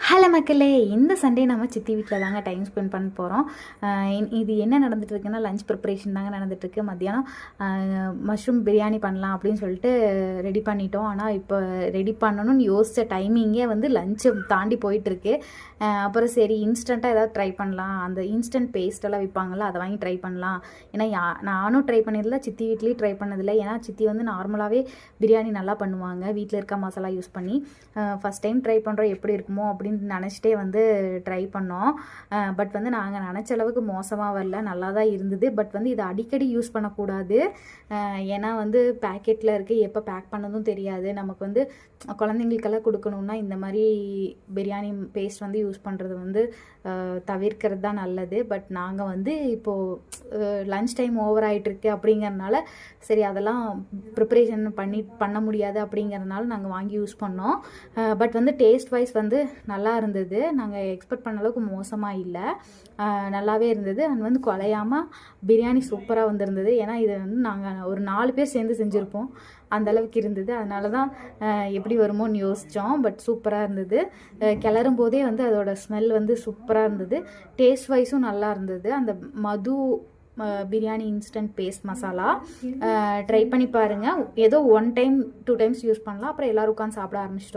Hello மக்களே, இந்த Sunday நம்ம சித்தி வீட்டில் தாங்க டைம் ஸ்பெண்ட் பண்ண போகிறோம். இது என்ன நடந்துட்டுருக்குன்னா, லஞ்ச் ப்ரிப்பரேஷன் தாங்க நடந்துட்டுருக்கு. மத்தியானம் மஷ்ரூம் பிரியாணி பண்ணலாம் அப்படின்னு சொல்லிட்டு ரெடி பண்ணிட்டோம். ஆனால் இப்போ ரெடி பண்ணணும்னு யோசித்த டைமிங்கே வந்து லஞ்சை தாண்டி போயிட்டுருக்கு. அப்புறம் சரி இன்ஸ்டண்ட்டாக ஏதாவது ட்ரை பண்ணலாம், அந்த இன்ஸ்டன்ட் பேஸ்ட்டெல்லாம் விற்பாங்கள்ல, அதை வாங்கி ட்ரை பண்ணலாம். ஏன்னா நானும் ட்ரை பண்ணதில்லை, சித்தி வீட்லேயும் ட்ரை பண்ணதில்லை. ஏன்னா சித்தி வந்து நார்மலாகவே பிரியாணி நல்லா பண்ணுவாங்க வீட்டில் இருக்க மசாலா யூஸ் பண்ணி. ஃபஸ்ட் டைம் ட்ரை பண்ணுறோம், எப்படி இருக்குமோ அப்படின்னு நினச்சிட்டே வந்து ட்ரை பண்ணோம். பட் வந்து நாங்கள் நினச்ச அளவுக்கு மோசமாக வரல, நல்லா தான் இருந்தது. பட் வந்து இதை அடிக்கடி யூஸ் பண்ணக்கூடாது. ஏன்னா வந்து பேக்கெட்டில் இருக்குது, எப்போ பேக் பண்ணதும் தெரியாது. நமக்கு வந்து குழந்தைங்களுக்கெல்லாம் கொடுக்கணுன்னா இந்த மாதிரி பிரியாணி பேஸ்ட் வந்து யூஸ் பண்ணுறது வந்து தவிர்க்கிறது தான் நல்லது. பட் நாங்கள் வந்து இப்போது லன்ச் டைம் ஓவர் ஆகிட்டுருக்கு அப்படிங்கிறதுனால சரி அதெல்லாம் ப்ரிப்பரேஷன் பண்ண முடியாது அப்படிங்கிறதுனால நாங்கள் வாங்கி யூஸ் பண்ணோம். பட் வந்து டேஸ்ட் வைஸ் வந்து நல்லா இருந்தது. நாங்கள் எக்ஸ்பெக்ட் பண்ண அளவுக்கு மோசமாக இல்லை, நல்லாவே இருந்தது. அண்ட் வந்து குலையாமல் பிரியாணி சூப்பராக வந்திருந்தது. ஏன்னா இது வந்து நாங்கள் ஒரு 4 பேர் சேர்ந்து செஞ்சுருப்போம், அந்தளவுக்கு இருந்தது. அதனால தான் எப்படி வருமோன்னு யோசித்தோம். பட் சூப்பராக இருந்தது. கிளறும் போதே வந்து அதோட ஸ்மெல் வந்து சூப்பராக இருந்தது. டேஸ்ட் வைஸும் நல்லா இருந்தது. அந்த Madhu biryani instant paste masala try பண்ணி பாருங்கள். ஏதோ 1 டைம் 2 டைம்ஸ் யூஸ் பண்ணலாம், அப்புறம் எல்லோரும் உட்காந்து சாப்பிட ஆரம்பிச்சிட்டோம்.